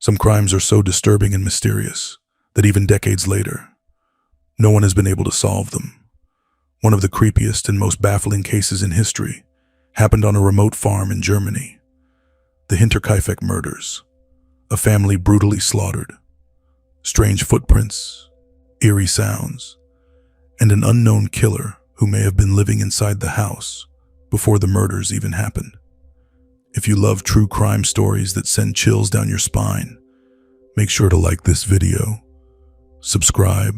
Some crimes are so disturbing and mysterious that even decades later, no one has been able to solve them. One of the creepiest and most baffling cases in history happened on a remote farm in Germany. The Hinterkaifeck murders, a family brutally slaughtered, strange footprints, eerie sounds, and an unknown killer who may have been living inside the house before the murders even happened. If you love true crime stories that send chills down your spine, make sure to like this video, subscribe,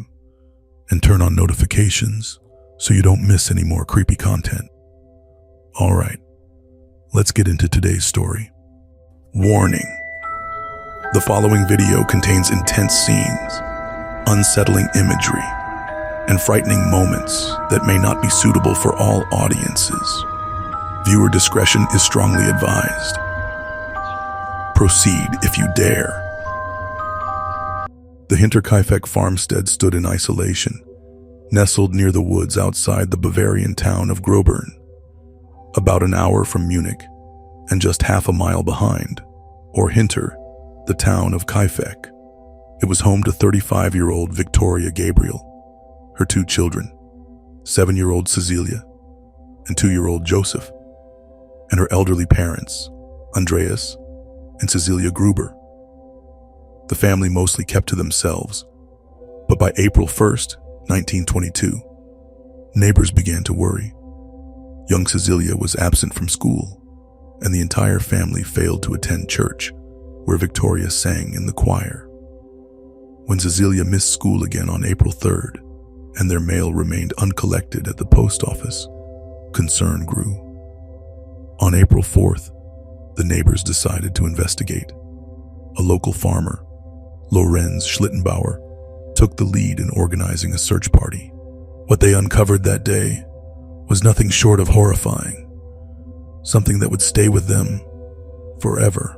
and turn on notifications so you don't miss any more creepy content. Alright, let's get into today's story. Warning: the following video contains intense scenes, unsettling imagery, and frightening moments that may not be suitable for all audiences. Viewer discretion is strongly advised. Proceed if you dare. The Hinterkaifeck farmstead stood in isolation, nestled near the woods outside the Bavarian town of Gruber, about an hour from Munich, and just half a mile behind, or Hinter, the town of Kaifeck. It was home to 35-year-old Victoria Gabriel, her two children, 7-year-old Cecilia and 2-year-old Joseph, and her elderly parents, Andreas and Cecilia Gruber. The family mostly kept to themselves, but by April 1st, 1922, neighbors began to worry. Young Cecilia was absent from school, and the entire family failed to attend church, where Victoria sang in the choir. When Cecilia missed school again on April 3rd, and their mail remained uncollected at the post office, concern grew. On April 4th, the neighbors decided to investigate. A local farmer, Lorenz Schlittenbauer, took the lead in organizing a search party. What they uncovered that day was nothing short of horrifying, something that would stay with them forever.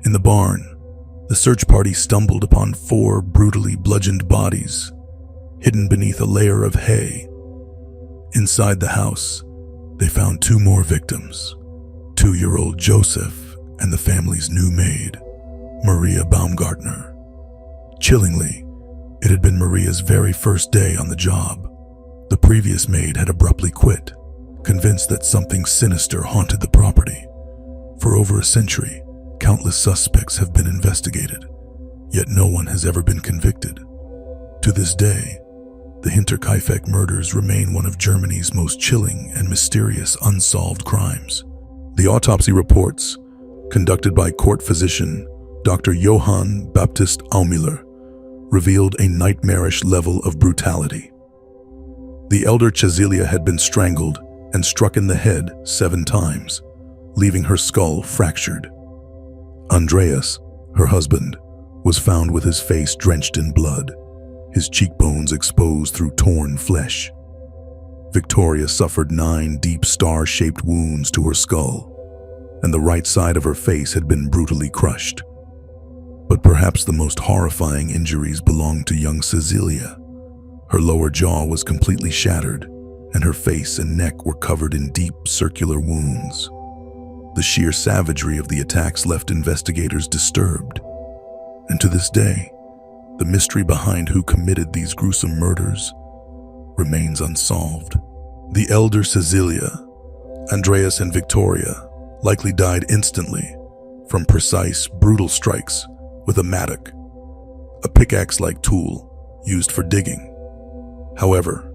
In the barn, the search party stumbled upon 4 brutally bludgeoned bodies, hidden beneath a layer of hay. Inside the house, they found 2 more victims, 2-year-old Joseph and the family's new maid, Maria Baumgartner. Chillingly, it had been Maria's very first day on the job. The previous maid had abruptly quit, convinced that something sinister haunted the property. For over a century, countless suspects have been investigated, yet no one has ever been convicted. To this day, the Hinterkaifeck murders remain one of Germany's most chilling and mysterious unsolved crimes. The autopsy reports, conducted by court physician Dr. Johann Baptist Aumiller, revealed a nightmarish level of brutality. The elder Cecilia had been strangled and struck in the head 7 times, leaving her skull fractured. Andreas, her husband, was found with his face drenched in blood, his cheekbones exposed through torn flesh. Victoria suffered 9 deep star-shaped wounds to her skull, and the right side of her face had been brutally crushed. But perhaps the most horrifying injuries belonged to young Cecilia. Her lower jaw was completely shattered, and her face and neck were covered in deep circular wounds. The sheer savagery of the attacks left investigators disturbed, and to this day, the mystery behind who committed these gruesome murders remains unsolved. The elder Cecilia, Andreas, and Victoria likely died instantly from precise, brutal strikes with a mattock, a pickaxe-like tool used for digging. However,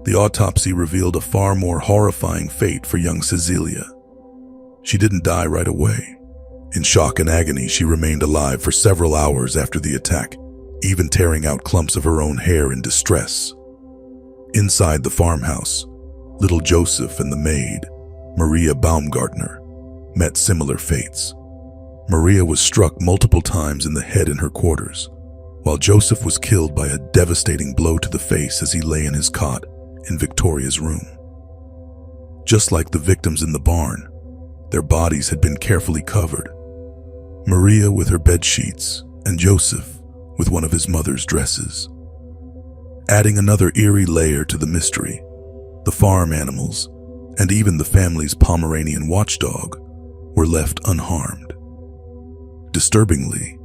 the autopsy revealed a far more horrifying fate for young Cecilia. She didn't die right away. In shock and agony, she remained alive for several hours after the attack, even tearing out clumps of her own hair in distress. Inside the farmhouse, little Joseph and the maid, Maria Baumgartner, met similar fates. Maria was struck multiple times in the head in her quarters, while Joseph was killed by a devastating blow to the face as he lay in his cot in Victoria's room. Just like the victims in the barn, their bodies had been carefully covered, Maria with her bed sheets and Joseph with one of his mother's dresses. Adding another eerie layer to the mystery, the farm animals, and even the family's Pomeranian watchdog, were left unharmed. disturbingly,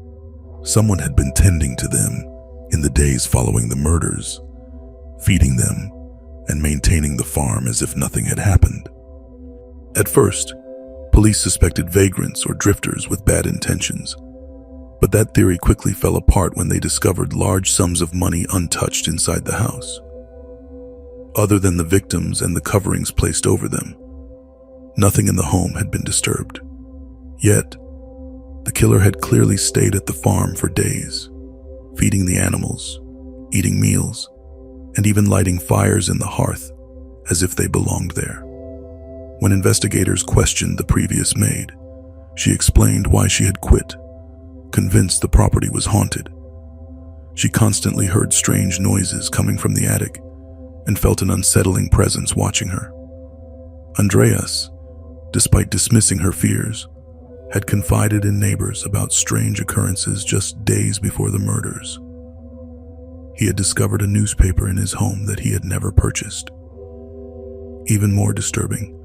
someone had been tending to them in the days following the murders, feeding them and maintaining the farm as if nothing had happened. At first, police suspected vagrants or drifters with bad intentions, but that theory quickly fell apart when they discovered large sums of money untouched inside the house. Other than the victims and the coverings placed over them, nothing in the home had been disturbed. Yet, the killer had clearly stayed at the farm for days, feeding the animals, eating meals, and even lighting fires in the hearth as if they belonged there. When investigators questioned the previous maid, she explained why she had quit, convinced the property was haunted. She constantly heard strange noises coming from the attic and felt an unsettling presence watching her. Andreas, despite dismissing her fears, had confided in neighbors about strange occurrences just days before the murders. He had discovered a newspaper in his home that he had never purchased. Even more disturbing,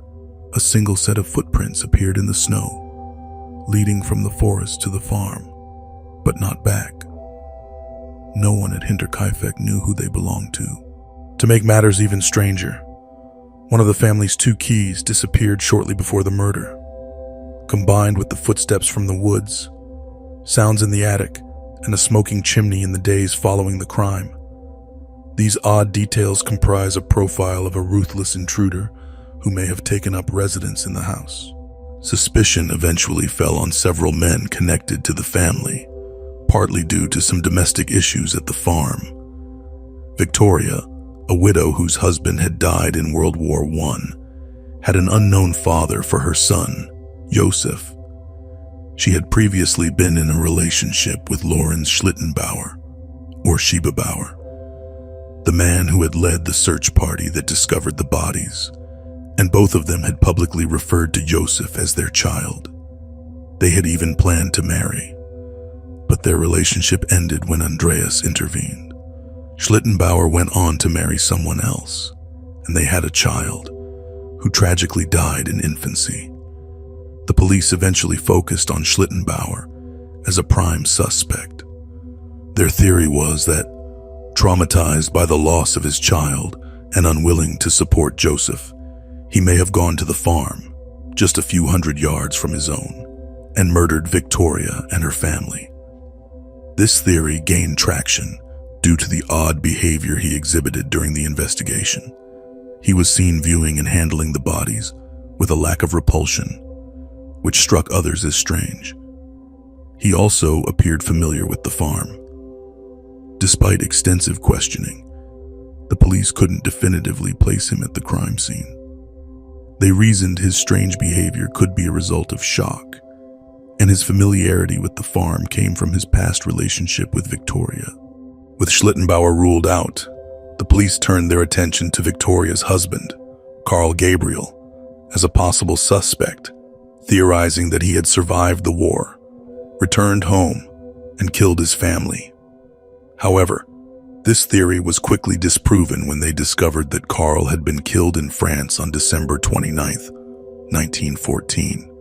a single set of footprints appeared in the snow, leading from the forest to the farm, but not back. No one at Hinterkaifeck knew who they belonged to. To make matters even stranger, one of the family's 2 keys disappeared shortly before the murder. Combined with the footsteps from the woods, sounds in the attic, and a smoking chimney in the days following the crime, these odd details comprise a profile of a ruthless intruder who may have taken up residence in the house. Suspicion eventually fell on several men connected to the family, partly due to some domestic issues at the farm. Victoria, a widow whose husband had died in World War I, had an unknown father for her son, Joseph. She had previously been in a relationship with Lorenz Schlittenbauer, or Sheba Bauer, the man who had led the search party that discovered the bodies, and both of them had publicly referred to Joseph as their child. They had even planned to marry, but their relationship ended when Andreas intervened. Schlittenbauer went on to marry someone else, and they had a child who tragically died in infancy. The police eventually focused on Schlittenbauer as a prime suspect. Their theory was that, traumatized by the loss of his child and unwilling to support Joseph, he may have gone to the farm, just a few hundred yards from his own, and murdered Victoria and her family. This theory gained traction due to the odd behavior he exhibited during the investigation. He was seen viewing and handling the bodies with a lack of repulsion, which struck others as strange. He also appeared familiar with the farm. Despite extensive questioning, the police couldn't definitively place him at the crime scene. They reasoned his strange behavior could be a result of shock, and his familiarity with the farm came from his past relationship with Victoria. With Schlittenbauer ruled out, the police turned their attention to Victoria's husband, Karl Gabriel, as a possible suspect, theorizing that he had survived the war, returned home, and killed his family. However, this theory was quickly disproven when they discovered that Karl had been killed in France on December 29, 1914,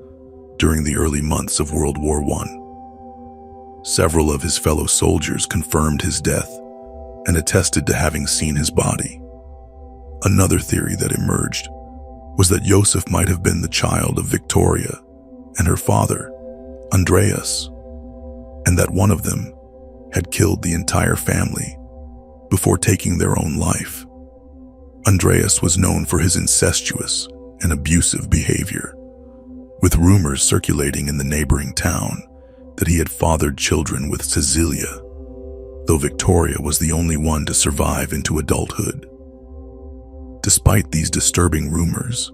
during the early months of World War I. Several of his fellow soldiers confirmed his death and attested to having seen his body. Another theory that emerged was that Joseph might have been the child of Victoria and her father, Andreas, and that one of them had killed the entire family before taking their own life. Andreas was known for his incestuous and abusive behavior, with rumors circulating in the neighboring town that he had fathered children with Cecilia, though Victoria was the only one to survive into adulthood. Despite these disturbing rumors,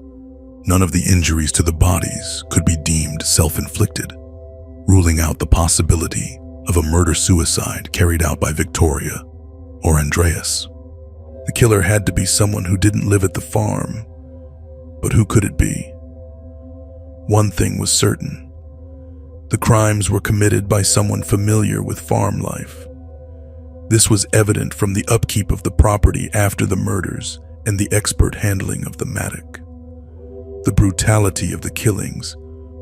none of the injuries to the bodies could be deemed self-inflicted, ruling out the possibility of a murder-suicide carried out by Victoria or Andreas. The killer had to be someone who didn't live at the farm, but who could it be? One thing was certain: the crimes were committed by someone familiar with farm life. This was evident from the upkeep of the property after the murders and the expert handling of the mattock. The brutality of the killings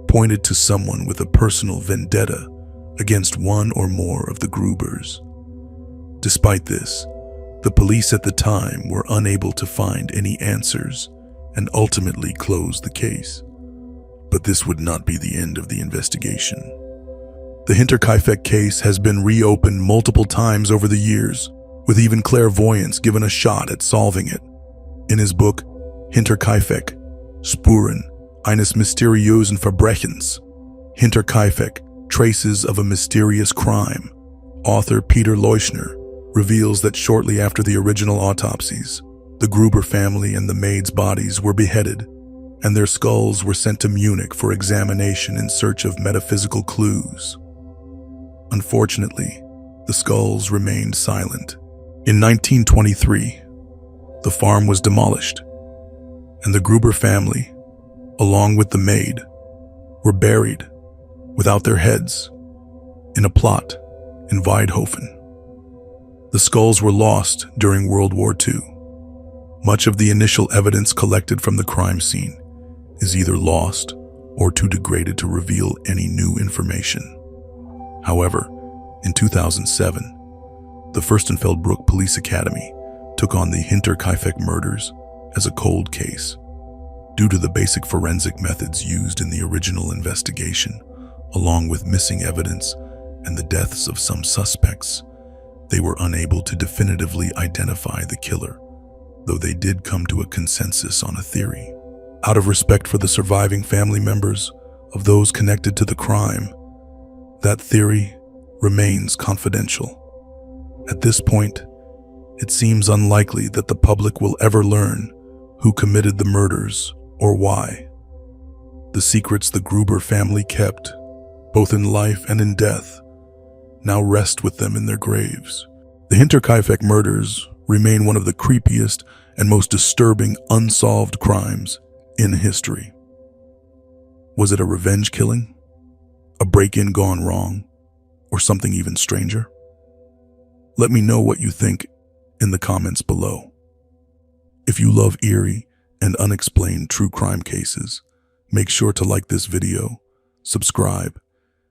pointed to someone with a personal vendetta against one or more of the Grubers. Despite this, the police at the time were unable to find any answers and ultimately closed the case. But this would not be the end of the investigation. The Hinterkaifeck case has been reopened multiple times over the years, with even clairvoyants given a shot at solving it. In his book, Hinterkaifeck, Spuren eines mysteriösen Verbrechens, Hinterkaifeck, Traces of a Mysterious Crime, author Peter Leuschner reveals that shortly after the original autopsies, the Gruber family and the maid's bodies were beheaded, and their skulls were sent to Munich for examination in search of metaphysical clues. Unfortunately, the skulls remained silent. In 1923, the farm was demolished, and the Gruber family, along with the maid, were buried without their heads in a plot in Weidhofen. The skulls were lost during World War II. Much of the initial evidence collected from the crime scene is either lost or too degraded to reveal any new information. However, in 2007, the Fürstenfeldbruck Police Academy took on the Hinterkaifeck murders as a cold case. Due to the basic forensic methods used in the original investigation, along with missing evidence and the deaths of some suspects, they were unable to definitively identify the killer, though they did come to a consensus on a theory. Out of respect for the surviving family members of those connected to the crime, that theory remains confidential. At this point, it seems unlikely that the public will ever learn who committed the murders or why. The secrets the Gruber family kept, both in life and in death, now rest with them in their graves. The Hinterkaifeck murders remain one of the creepiest and most disturbing unsolved crimes in history. Was it a revenge killing? A break-in gone wrong? Or something even stranger? Let me know what you think in the comments below. If you love eerie and unexplained true crime cases, make sure to like this video, subscribe,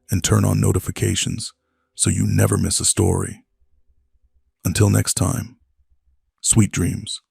and turn on notifications so you never miss a story. Until next time, sweet dreams.